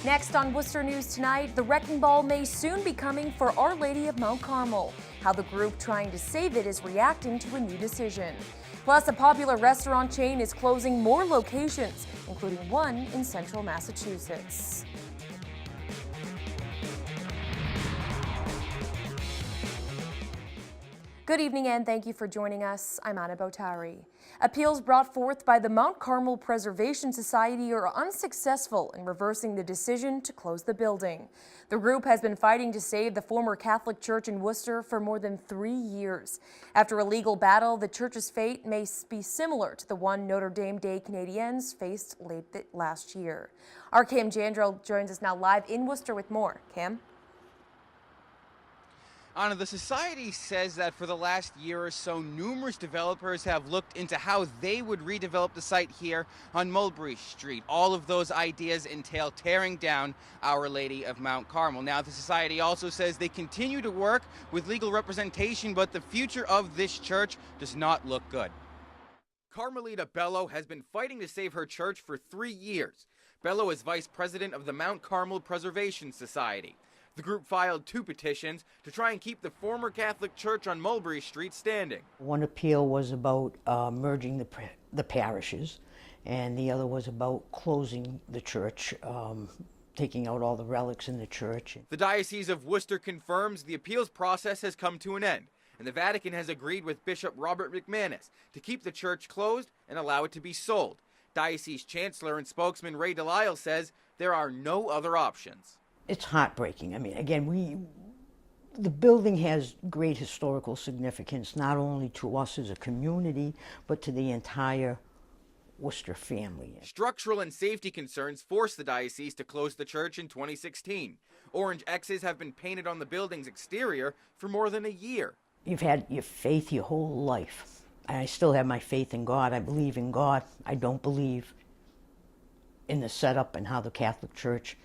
Next on Worcester News Tonight, the wrecking ball may soon be coming for Our Lady of Mount Carmel. How the group trying to save it is reacting to a new decision. Plus, a popular restaurant chain is closing more locations, including one in central Massachusetts. Good evening and thank you for joining us. I'm Anna Botari. Appeals brought forth by the Mount Carmel Preservation Society are unsuccessful in reversing the decision to close the building. The group has been fighting to save the former Catholic Church in Worcester for more than 3 years. After a legal battle, the church's fate may be similar to the one Notre Dame des Canadiens faced late last year. Our Cam Jandro joins us now live in Worcester with more. Cam? Anna, the Society says that for the last year or so, numerous developers have looked into how they would redevelop the site here on Mulberry Street. All of those ideas entail tearing down Our Lady of Mount Carmel. Now, the Society also says they continue to work with legal representation, but the future of this church does not look good. Carmelita Bello has been fighting to save her church for 3 years. Bello is vice president of the Mount Carmel Preservation Society. The group filed 2 petitions to try and keep the former Catholic Church on Mulberry Street standing. One appeal was about merging the parishes, and the other was about closing the church, taking out all the relics in the church. The Diocese of Worcester confirms the appeals process has come to an end, and the Vatican has agreed with Bishop Robert McManus to keep the church closed and allow it to be sold. Diocese Chancellor and spokesman Ray Delisle says there are no other options. It's heartbreaking. I mean, again, the building has great historical significance, not only to us as a community, but to the entire Worcester family. Structural and safety concerns forced the diocese to close the church in 2016. Orange X's have been painted on the building's exterior for more than a year. You've had your faith your whole life. I still have my faith in God. I believe in God. I don't believe in the setup and how the Catholic Church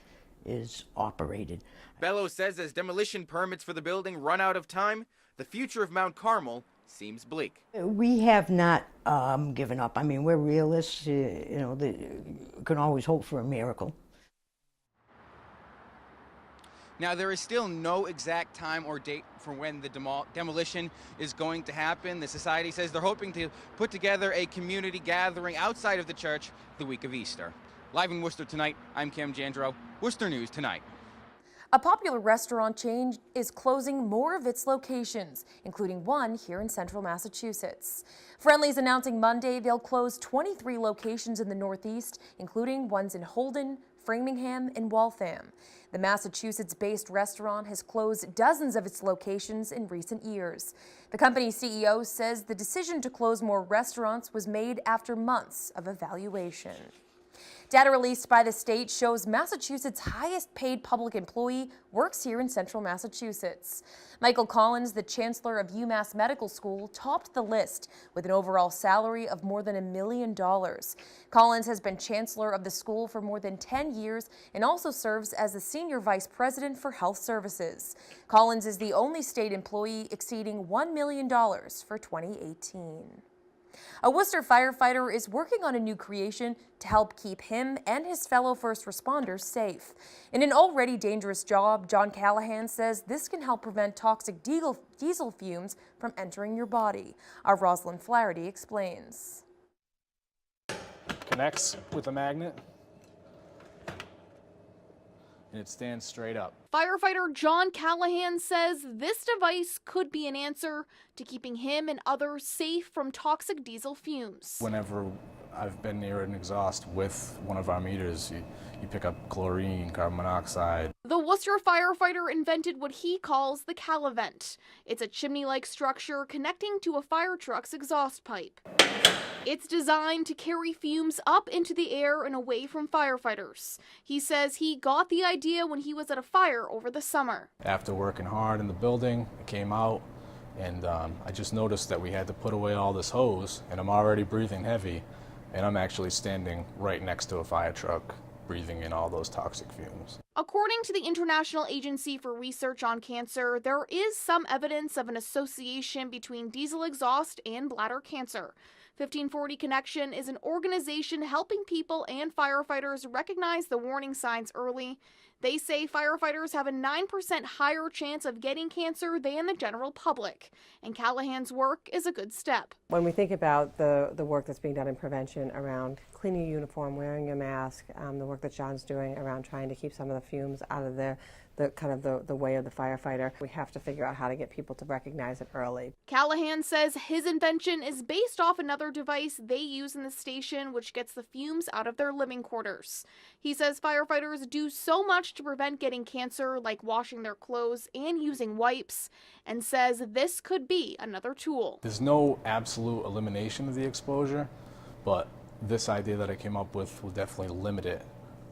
is operated. Bello says as demolition permits for the building run out of time, the future of Mount Carmel seems bleak. We have not given up. I mean, we're realists. You can always hope for a miracle. Now, there is still no exact time or date for when the demolition is going to happen. The Society says they're hoping to put together a community gathering outside of the church the week of Easter. Live in Worcester tonight, I'm Cam Jandro, Worcester News Tonight. A popular restaurant chain is closing more of its locations, including one here in central Massachusetts. Friendly's announcing Monday they'll close 23 locations in the Northeast, including ones in Holden, Framingham, and Waltham. The Massachusetts-based restaurant has closed dozens of its locations in recent years. The company's CEO says the decision to close more restaurants was made after months of evaluation. Data released by the state shows Massachusetts' highest paid public employee works here in central Massachusetts. Michael Collins, the chancellor of UMass Medical School, topped the list with an overall salary of more than $1 million. Collins has been chancellor of the school for more than 10 years and also serves as the senior vice president for health services. Collins is the only state employee exceeding $1 million for 2018. A Worcester firefighter is working on a new creation to help keep him and his fellow first responders safe. In an already dangerous job, John Callahan says this can help prevent toxic diesel fumes from entering your body. Our Rosalind Flaherty explains. Connects with a magnet, and it stands straight up. Firefighter John Callahan says this device could be an answer to keeping him and others safe from toxic diesel fumes. Whenever I've been near an exhaust with one of our meters, you pick up chlorine, carbon monoxide. The Worcester firefighter invented what he calls the Calavent. It's a chimney-like structure connecting to a fire truck's exhaust pipe. It's designed to carry fumes up into the air and away from firefighters. He says he got the idea when he was at a fire over the summer. After working hard in the building, I came out and I just noticed that we had to put away all this hose, and I'm already breathing heavy, and I'm actually standing right next to a fire truck breathing in all those toxic fumes. According to the International Agency for Research on Cancer, there is some evidence of an association between diesel exhaust and bladder cancer. 1540 Connection is an organization helping people and firefighters recognize the warning signs early. They say firefighters have a 9% higher chance of getting cancer than the general public, and Callahan's work is a good step. When we think about the work that's being done in prevention around cleaning your uniform, wearing your mask, the work that John's doing around trying to keep some of the fumes out of the way of the firefighter, we have to figure out how to get people to recognize it early. Callahan says his invention is based off another device they use in the station, which gets the fumes out of their living quarters. He says firefighters do so much to prevent getting cancer, like washing their clothes and using wipes, and says this could be another tool. There's no absolute elimination of the exposure, but this idea that I came up with will definitely limit it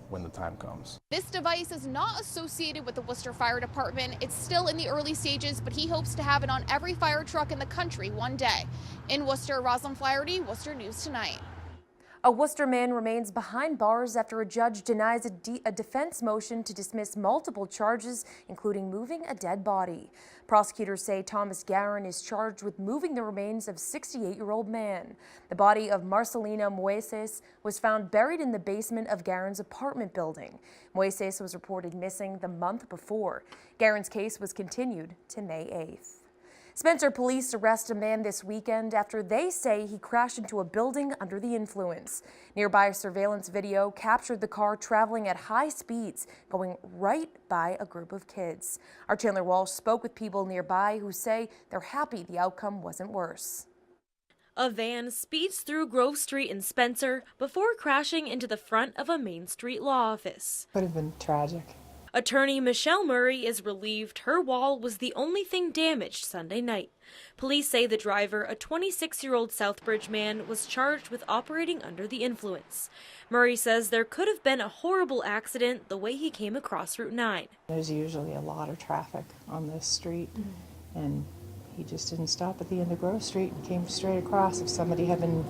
when the time comes. This device is not associated with the Worcester Fire Department. It's still in the early stages, but he hopes to have it on every fire truck in the country one day. In Worcester, Rosalind Flaherty, Worcester News Tonight. A Worcester man remains behind bars after a judge denies a defense motion to dismiss multiple charges, including moving a dead body. Prosecutors say Thomas Garin is charged with moving the remains of 68-year-old man. The body of Marcelino Mueces was found buried in the basement of Garin's apartment building. Mueces was reported missing the month before. Garin's case was continued to May 8th. Spencer police arrest a man this weekend after they say he crashed into a building under the influence. Nearby surveillance video captured the car traveling at high speeds, going right by a group of kids. Our Chandler Walsh spoke with people nearby who say they're happy the outcome wasn't worse. A van speeds through Grove Street in Spencer before crashing into the front of a Main Street law office. Would have been tragic. Attorney Michelle Murray is relieved her wall was the only thing damaged Sunday night. Police say the driver, a 26-year-old Southbridge man, was charged with operating under the influence. Murray says there could have been a horrible accident the way he came across Route 9. There's usually a lot of traffic on this street, and he just didn't stop at the end of Grove Street and came straight across. If somebody had been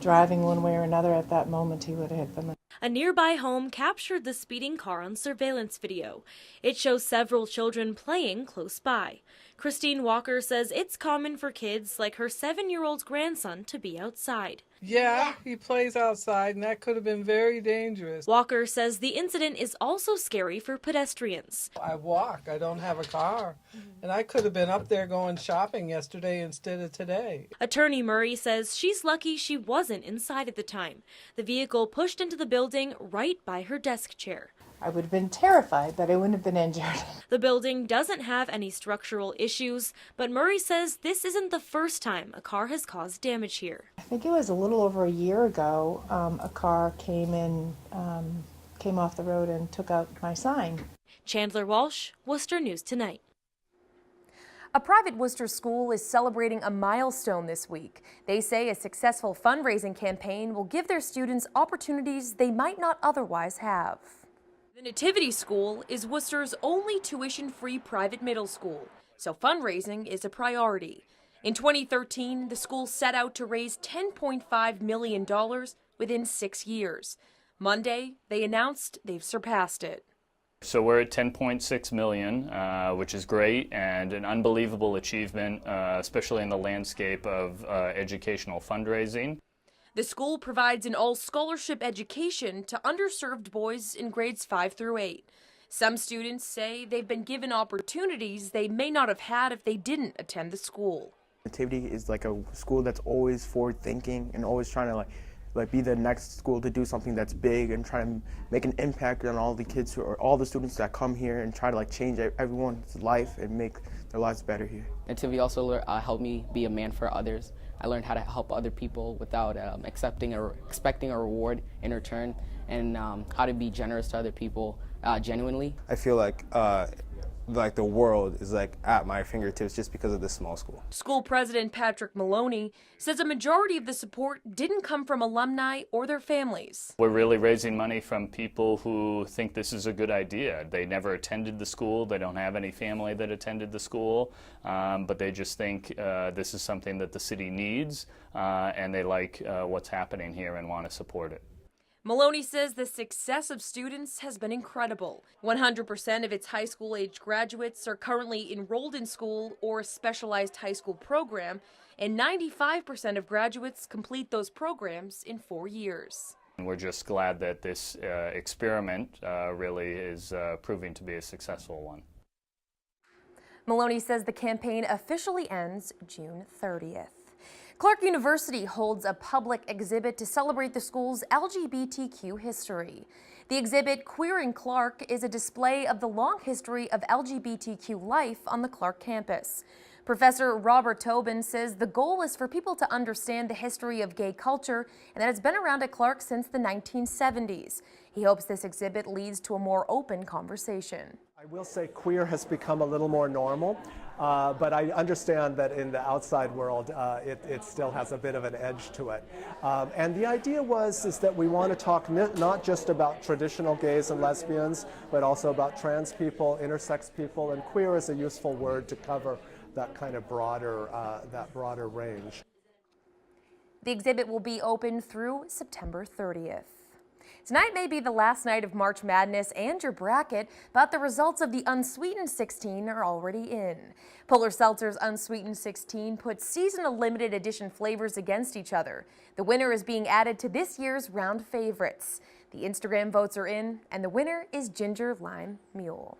driving one way or another at that moment, he would have hit them. A nearby home captured the speeding car on surveillance video. It shows several children playing close by. Christine Walker says it's common for kids like her 7-year-old grandson to be outside. Yeah, he plays outside, and that could have been very dangerous. Walker says the incident is also scary for pedestrians. I walk. I don't have a car. And I could have been up there going shopping yesterday instead of today. Attorney Murray says she's lucky she wasn't inside at the time. The vehicle pushed into the building right by her desk chair. I would have been terrified that I wouldn't have been injured. The building doesn't have any structural issues, but Murray says this isn't the first time a car has caused damage here. I think it was a little over a year ago, a car came off the road and took out my sign. Chandler Walsh, Worcester News Tonight. A private Worcester school is celebrating a milestone this week. They say a successful fundraising campaign will give their students opportunities they might not otherwise have. The Nativity School is Worcester's only tuition-free private middle school, so fundraising is a priority. In 2013, the school set out to raise $10.5 million within 6 years. Monday, they announced they've surpassed it. So we're at 10.6 million, which is great and an unbelievable achievement, especially in the landscape of educational fundraising. The school provides an all-scholarship education to underserved boys in grades 5 through 8. Some students say they've been given opportunities they may not have had if they didn't attend the school. Nativity is like a school that's always forward-thinking and always trying to like be the next school to do something that's big and try to make an impact on all the kids or all the students that come here and try to change everyone's life and make their lives better here. Nativity also helped me be a man for others. I learned how to help other people without expecting a reward in return, and how to be generous to other people genuinely. I feel like the world is at my fingertips just because of this small school. School President Patrick Maloney says a majority of the support didn't come from alumni or their families. We're really raising money from people who think this is a good idea. They never attended the school, they don't have any family that attended the school, but they just think this is something that the city needs, and they like what's happening here and want to support it. Maloney says the success of students has been incredible. 100% of its high school age graduates are currently enrolled in school or a specialized high school program, and 95% of graduates complete those programs in 4 years. We're just glad that this experiment really is proving to be a successful one. Maloney says the campaign officially ends June 30th. Clark University holds a public exhibit to celebrate the school's LGBTQ history. The exhibit, Queer in Clark, is a display of the long history of LGBTQ life on the Clark campus. Professor Robert Tobin says the goal is for people to understand the history of gay culture and that it's been around at Clark since the 1970s. He hopes this exhibit leads to a more open conversation. I will say queer has become a little more normal, but I understand that in the outside world it still has a bit of an edge to it. And the idea is that we want to talk not just about traditional gays and lesbians, but also about trans people, intersex people, and queer is a useful word to cover that kind of broader range. The exhibit will be open through September 30th. Tonight may be the last night of March Madness and your bracket, but the results of the Unsweetened 16 are already in. Polar Seltzer's Unsweetened 16 puts seasonal limited edition flavors against each other. The winner is being added to this year's round favorites. The Instagram votes are in, and the winner is Ginger Lime Mule.